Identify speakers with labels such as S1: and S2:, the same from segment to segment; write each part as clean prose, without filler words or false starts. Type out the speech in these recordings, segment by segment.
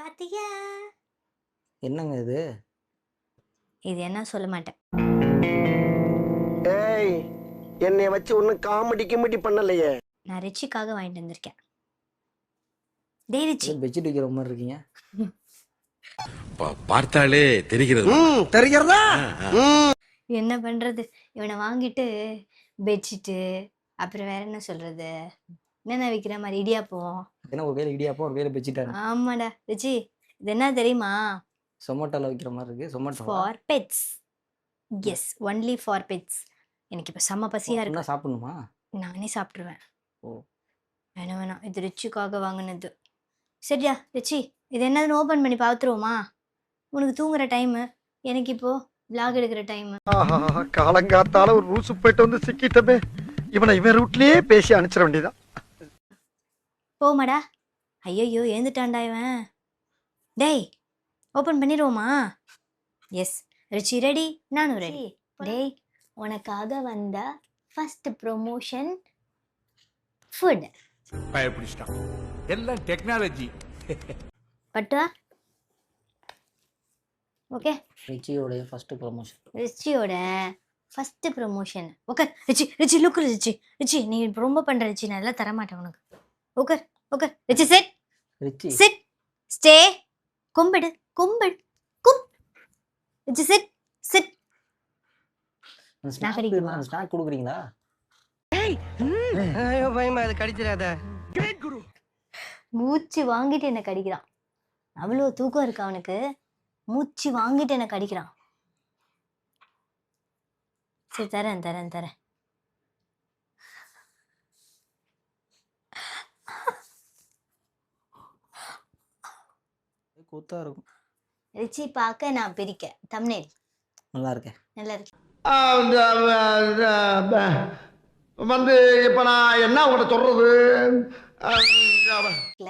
S1: பாத்தியா?
S2: என்னங்க இது?
S1: இது என்ன சொல்ல மாட்டேன்.
S3: ஏய், என்னைய வச்சு ஒன்னும் காமெடி கிமெடி பண்ணலையே.
S1: நான் ரிச்சிக்காக வாங்கிட்டு வந்திருக்கேன். டேய் ரிச்சி.
S2: பெட்ஷீட் வைக்கிற மாதிரி இருக்கீங்க.
S4: பார்த்தாலே தெரிகிறது.
S3: தெரிகிறதா?
S1: என்ன பண்றது? இவனை வாங்கிட்டு பெட்ஷீட்டு, அப்புறம் வேற என்ன சொல்றது? என்னென்ன விக்கிற மாதிரி இடியாப்பம்.
S2: ஏன்னா ஒரு வேலை இடியாப்பம் ஒரு வேலை பெட்ஷீட்டாங்க.
S1: ஆமாடா ரிச்சி, இது என்ன தெரியுமா?
S2: சொமோட்டோல வைக்கிற மாதிரி இருக்கு. Zomato
S1: for pets. Yes, only for pets. எனக்கு இப்போ செம்ம பசியா இருக்கு.
S2: என்ன சாப்பிடணுமா?
S1: நானே சாப்பிட்டுருவேன்.
S2: ஓ,
S1: வேணாம் வேணாம், இது ரிச்சுக்காக வாங்கினது. சரியா ரிச்சி, இது என்னதுன்னு ஓப்பன் பண்ணி பார்த்துருவோமா? உனக்கு தூங்குற டைமு, எனக்கு இப்போ vlog எடுக்கிற டைமு.
S3: காலங்காத்தால ஒரு ரூசு போயிட்டு வந்து சிக்கிட்டமே. இவனை இவன் ரூட்லயே பேசி அனுப்பிச்சிட வேண்டியதான்.
S1: போமாடா. ஐயோ ஏந்துட்டான்டா இவன். டேய், ஓப்பன் பண்ணிடுவோமா? எஸ், ரிச்சி ரெடி, நானும் ரெடி. டேய், உனக்காக வந்த ஃபர்ஸ்ட் ப்ரொமோஷன் ஃபுட்.
S4: பயப்பிடிச்சிட்டான். எல்லாம் டெக்னாலஜி.
S1: பட்டா? ஓகே,
S2: ரிச்சியோடைய ஃபர்ஸ்ட் ப்ரொமோஷன்.
S1: ரிச்சியோட first promotion. Okay Richie, Richie look Richie. Richie நீ ரொம்ப பண்ற ரிச்சி, நான் எல்லாம் தரமாட்டேன் உனக்கு. Okay okay Richie, sit
S2: Richie
S1: sit stay. கும்பிடு கும்பிடு கும். Richie sit sit.
S2: ஸ்நாக்
S1: கிடைக்குமா?
S2: ஸ்நாக் கொடுக்குறீங்களா?
S3: பயமா அது கடிச்சிடாத.
S1: மூச்சு வாங்கிட்டு என்ன கடிக்கிறான். அவ்வளோ தூக்கம் இருக்கு அவனுக்கு. மூச்சு வாங்கிட்டு என்ன கடிக்கிறான். சரி, தரேன் தரேன் தரேன்.
S2: கூத்தா இருக்கும்.
S1: ரிச்சி பார்க்க நான் பிரிக்க. தம்ப்நெயில்
S2: நல்லா இருக்கேன்.
S1: நல்லா இருக்கு.
S3: வந்து இப்ப நான் என்ன உங்கள்கிட்ட சொல்றது?
S1: இல்ல.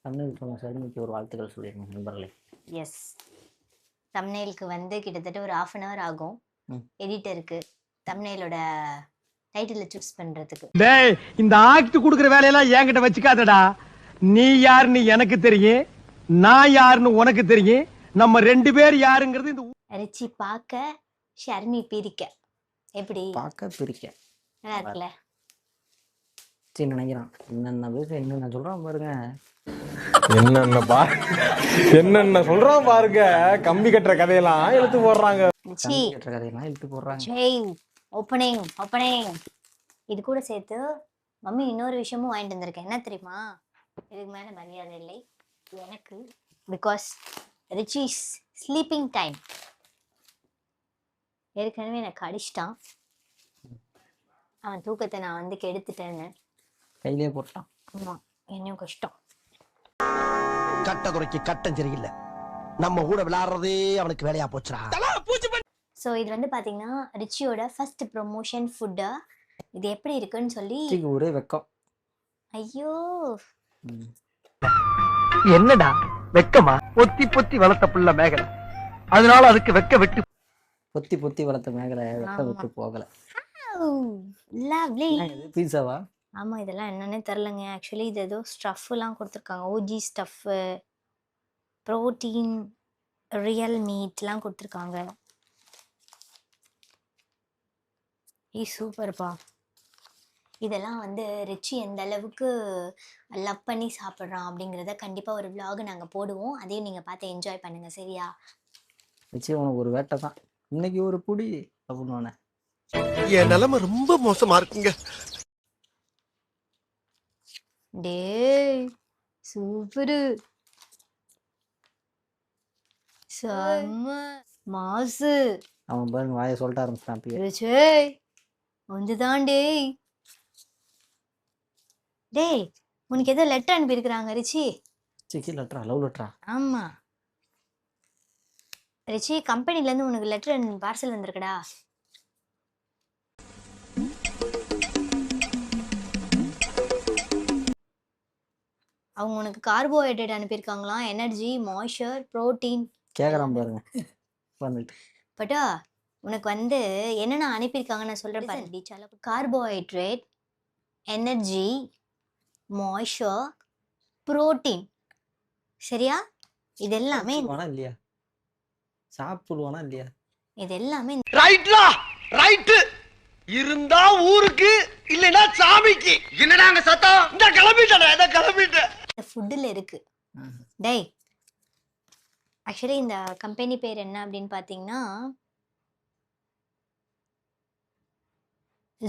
S2: தமிழ் ப்ரொமோஷனுக்கு ஒரு வாழ்த்துக்கள் சொல்லிடுங்க நண்பர்களே.
S1: எஸ், தம்ப்நெயிலுக்கு வந்து கிட்டத்தட்ட ஒரு 1/2 hour ஆகும் எடிட்டருக்கு தம்ப்நெயிலோட டைட்டிலை சூஸ் பண்றதுக்கு.
S3: டேய், இந்த ஆக்ட் குடுக்குற வேலையெல்லாம் என்கிட்ட வச்சுக்காதடா. நீ யாருன்னு எனக்கு தெரியும், நான் யாருன்னு உனக்கு தெரியும். நம்ம 2 பேர் யாருங்கிறது இந்த
S1: ரிச்சி பார்க்க, ஷர்மி பிரிக்க. எப்படி?
S2: பார்க்க பிரிக்க
S1: நல்லா இருக்குல்ல?
S2: சரி நினைக்கிறான். என்னென்ன பேச என்னென்ன சொல்றான் பாருங்க.
S5: என்னென்ன சொல்றான் பாருங்க. கம்பி கட்டுற கதையெல்லாம் இழுத்து போடுறாங்க.
S1: ரிச்சி
S2: கேட்ட கதையெல்லாம் இழுத்து போடுறாங்க.
S1: Jai opening opening. இது கூட சேர்த்து மம்மி இன்னொரு விஷயமும் வாங்கிட்டு வந்திருக்கேன். என்ன தெரியுமா? இதுக்கு மேல மரியாதை இல்லை எனக்கு. Because Richie's sleeping time. ஏற்கனவே எனக்கு அடிச்சிட்டான். அவன் தூக்கத்தை நான் வந்து கெடுத்துட்டேன்னு
S2: கையிலே போட்டான்.
S1: ஆமா, என்னையும் கஷ்டம்.
S3: கட்டதுரைக்கு கட்டம் சரியில்லை. நம்ம கூட விளையாடுறதே அவனுக்கு வேலையா போச்சுடா.
S1: ஸோ இது வந்து பார்த்தீங்கன்னா ரிச்சியோட ஃபர்ஸ்ட் ப்ரொமோஷன் ஃபுட்டு. இது எப்படி இருக்குன்னு சொல்லி.
S2: ரிச்சிக்கு ஒரே வெக்கம்.
S1: ஐயோ,
S3: என்னடா வெக்கமா? பொத்தி பொத்தி வளர்த்த புள்ள மேகலை, அதனால அதுக்கு வெக்க வெட்டு.
S2: பொத்தி பொத்தி வளர்த்த மேகலை வெக்க விட்டு போகல.
S1: லவ்லி.
S2: இது பீஸாவா?
S1: ஆமா, இதெல்லாம் என்னன்னே தெரிலங்க. ஆக்சுவலி இது ஏதோ ஸ்டஃப்லாம் கொடுத்துருக்காங்க. ஓஜி ஸ்டஃப்பு, ப்ரோட்டீன், ரியல் மீட்லாம் கொடுத்துருக்காங்க. சூப்பர்ப்பா. இதெல்லாம் வந்து ரிச்சி எந்த அளவுக்கு லவ் பண்ணி சாப்பிட்றான் அப்படிங்கிறத கண்டிப்பாக ஒரு vlog நாங்கள் போடுவோம். அதையும் நீங்கள் பார்த்து என்ஜாய் பண்ணுங்க. சரியா?
S2: ரிச்சி உனக்கு ஒரு வேட்டை தான். இன்னைக்கு ஒரு புடி அப்படின்னு.
S3: என் நிலைமை ரொம்ப மோசமா இருக்குங்க.
S1: டேய் சூப்பரு, செம்ம மாசு.
S2: அவன் பாருங்க வாயை சொல்லிட்டு ஆரம்பிச்சிட்டான். அப்பயே
S1: ரிச்சே வந்துதான். டேய் டேய், உனக்கு ஏதோ லெட்டர் அனுப்பியிருக்கிறாங்க ரிச்சி.
S2: சிக்கி லெட்டரா? லவ் லெட்டரா?
S1: ஆமா ரிச்சி, கம்பெனிலேருந்து உனக்கு லெட்டர் பார்சல் வந்திருக்குடா. அவங்க உனக்கு கார்போஹைட்ரேட் அனுப்பியிருக்காங்களாம். எனர்ஜி, மாய்ஸ்சர், ப்ரோட்டீன்
S2: கேட்குறான் பாருங்க வந்துட்டு.
S1: பட்டா உனக்கு வந்து என்னென்ன அனுப்பியிருக்காங்கன்னு நான் சொல்கிறேன் பாரு. Carbohydrate, energy, moisture, protein. சரியா? இது எல்லாமே
S2: சாப்பிடுவானா இல்லையா? சாப்பிடுவானா இல்லையா?
S1: இது எல்லாமே
S3: ரைட்லா ரைட் இருந்தா ஊருக்கு இல்லனா சாமிக்கு. என்னடா அங்க சத்தம்? இந்த கிளம்பிட்டேன்.
S1: இந்த ஃபுட்டில் இருக்கு.
S2: ம்.
S1: டேய் ஆக்சுவலி இந்த கம்பெனி பேர் என்ன அப்படின்னு பார்த்தீங்கன்னா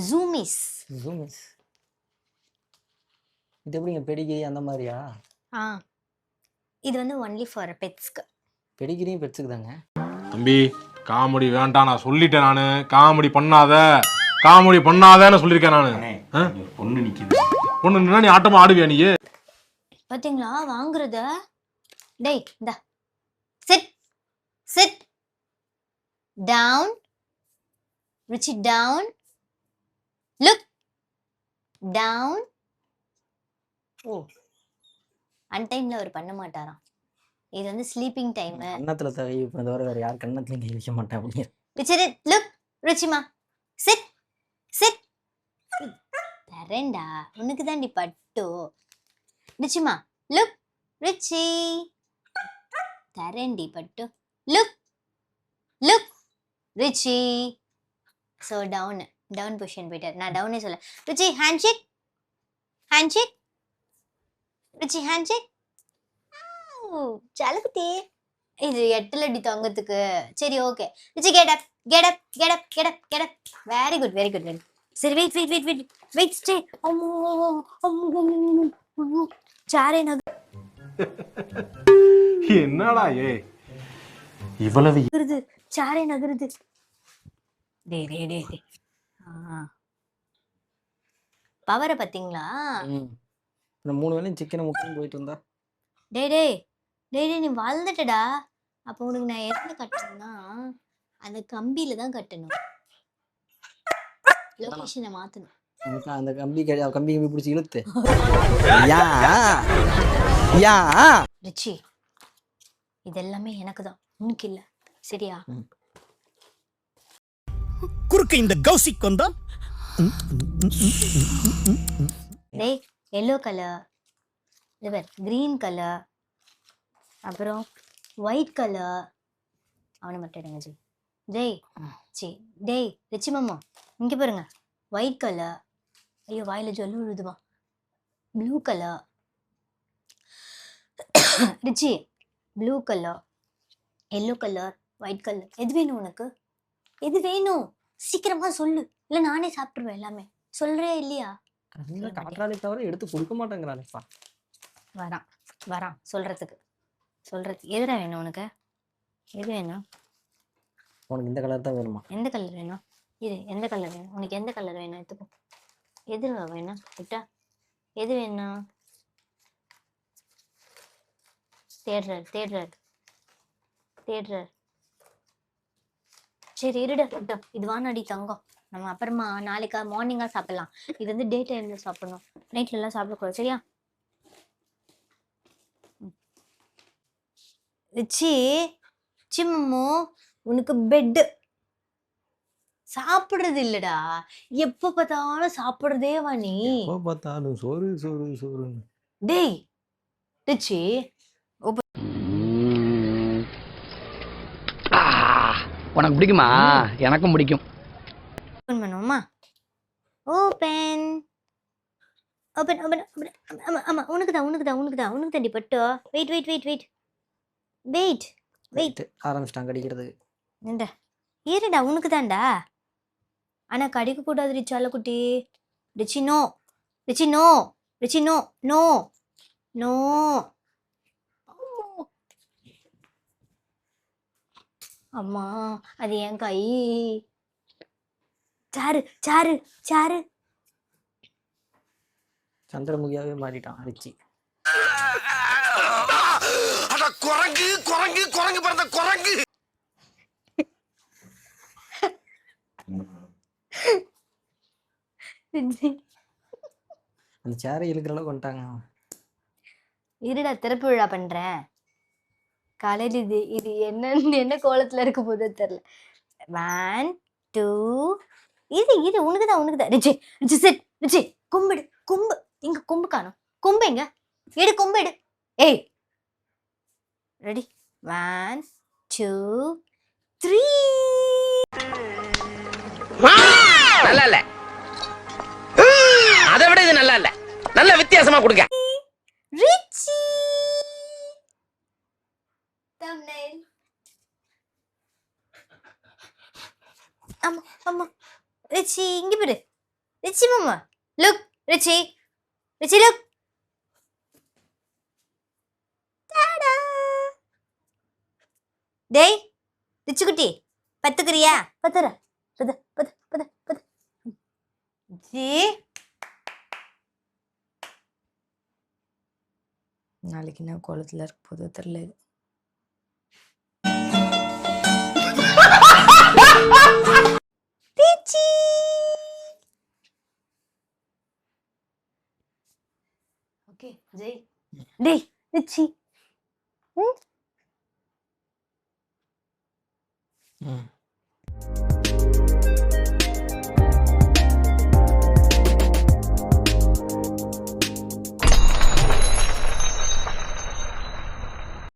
S1: ஜூமிஸ்.
S2: ஜூமிஸ். இது எப்படிங்க பெடிகிரி அந்த மாதிரியா?
S1: ஆ இது வந்து ஒன்லி ஃபார் பெட்ஸ்க்கு.
S2: பெடிகிரியும் பெட்ஸுக்கு தாங்க.
S5: தம்பி காமெடி வேண்டாம், நான் சொல்லிட்டேன். நானு காமெடி பண்ணாதன்னு சொல்லியிருக்கேன் நானு.
S4: பொண்ணு நிக்குது.
S5: பொண்ணு நின்னா நீ ஆட்டமா ஆடுவியா நீ?
S1: பார்த்தீங்களா வாங்குறத? டேய் இந்த sit sit down Richie down look down. Oh அன்டைம்ல அவர் பண்ண மாட்டாராம். இது வந்து ஸ்லீப்பிங் டைம்.
S2: கன்னத்துல தகை தவிர வேற யார் கன்னத்துலையும் கை வைக்க மாட்டேன் அப்படிங்க.
S1: ரிச்சி லுக் ரிச்சிமா சிட் சிட். தரேன்டா உனக்கு தாண்டி பட்டு. ரிச்சிமா லுக் ரிச்சி தரேன்டி பட்டு. Look look Richie. So down position போயிட்டார். நான் டவுனே சொல்ல. Richie handshake handshake Richie handshake. சலகுட்டி இது 8 அடி தங்கத்துக்கு. சரி okay Richie get up. Very good very good. சரி வெயிட் ஸ்டே. சாரே
S5: என்னடா இவ்வளவு
S1: நகருது. சாரே நகருது. டே பவரை பார்த்தீங்களா?
S2: இந்த 3 வேளையும் சிக்கனை முக்கியம் போயிட்டு இருந்தா
S1: டே நீ வாழ்ந்துட்டடா. அப்போ உனக்கு நான் எதுல கட்டணும்னா அந்த கம்பியில தான் கட்டணும். லொகேஷனை மாத்தணும்.
S2: அந்த கம்பி பிடிச்சி இழுத்து.
S1: ரிச்சி இதெல்லாமே எனக்கு தான், உனக்கு இல்ல. சரியா?
S6: குறுக்க இந்த கௌசிக் வந்தா
S1: டேய் எல்லோ கலர், கிரீன் கலர், அப்புறம் ஒயிட் கலர். அவனை மட்டும் எடுங்க ஜி. டேய் ரிச்சி மாமா இங்க பாருங்க. White colour. ஐயோ வாயில ஜொல்லு விழுதுமா. Blue colour. Richie blue colour, yellow colour, white colour. எது வேணும் உனக்கு? எது வேணும்? சீக்கிரமா சொல்லு, இல்ல நானே சாப்பிட்டுருவேன் எல்லாமே. சொல்றே இல்லையா?
S2: காற்றாலை தவிர எடுத்து கொடுக்க மாட்டேங்கிறானேப்பா.
S1: வரான் சொல்றதுக்கு. எதுடா வேணும் உனக்கு? எது வேணும்
S2: உனக்கு? இந்த கலர் தான் வேணுமா?
S1: எந்த கலர் வேணும்? இது எந்த கலர் வேணும் உனக்கு? எந்த கலர் வேணும்? எடுத்துக்கோ. எது வேணும் விட்டா? எது வேணும்? தேடுறார். சரி இருடா. இது வானடி தங்கம். நம்ம அப்புறமா நாளைக்கா மார்னிங்கா சாப்பிடலாம். இது வந்து டே டைம்ல சாப்பிடணும், நைட்ல எல்லாம் சாப்பிடக்கூடாது. சரியா? ரிச்சி சிம்மு உனக்கு பெட். சாப்பிடுறது இல்லடா, எப்ப பார்த்தாலும் சாப்பிடுறதே வா நீ.
S2: பார்த்தாலும் சோறு.
S1: டேய் ரிச்சி
S7: உனக்கு பிடிக்குமா? எனக்கும் பிடிக்கும்.
S1: ஓபன் பண்ணுவோமா? ஓபன். ஆமா உனக்கு தான் தண்டி பட்டோ. வெயிட்
S2: ஆரம்பிச்சிட்டான் கடிக்கிறதுக்கு.
S1: நின்ற இருடா, உனக்கு தான்டா. ஆனா கடிக்க கூடாது ரிச்சால குட்டி. Richie no. அம்மா அது என் கை. சாரு
S2: சந்திரமுகியாவே மாறிட்டான் ரிச்சி.
S3: குரங்கு பிறந்த குரங்கு.
S2: அந்த சேரை இழுக்கிற அளவுக்கு வந்துட்டாங்க.
S1: இருடா திறப்பு விழா பண்றேன். காலையில் இது என்ன கோலத்துல இருக்க போதோ தெரியல. 1 2 இது உனக்கு தான். ரிச்சி கொம்பு எங்க? கொம்பு காணும். கொம்பு எங்க? கொம்பு எடு. ஏய் ரெடி 1 2 3
S7: நல்லா இல்ல அதை விட இது நல்லா இல்ல நல்ல வித்தியாசமா கொடுங்க
S1: ரிச்சி thumbnail அம்மா அம்மா ரிச்சி இங்க பாரு ரிச்சி மாமா லுக் ரிச்சி லுக் டாடா டேய் ரிச்சி குட்டி பத்துக்கிறியா பத்துற பத்து ஜி
S8: நாளைக்கு என்ன கோலத்தில் இருக்க போதோ தெரியல இது.
S1: ரிச்சி ஓகே ஜெய் டேய் ரிச்சி
S2: ம்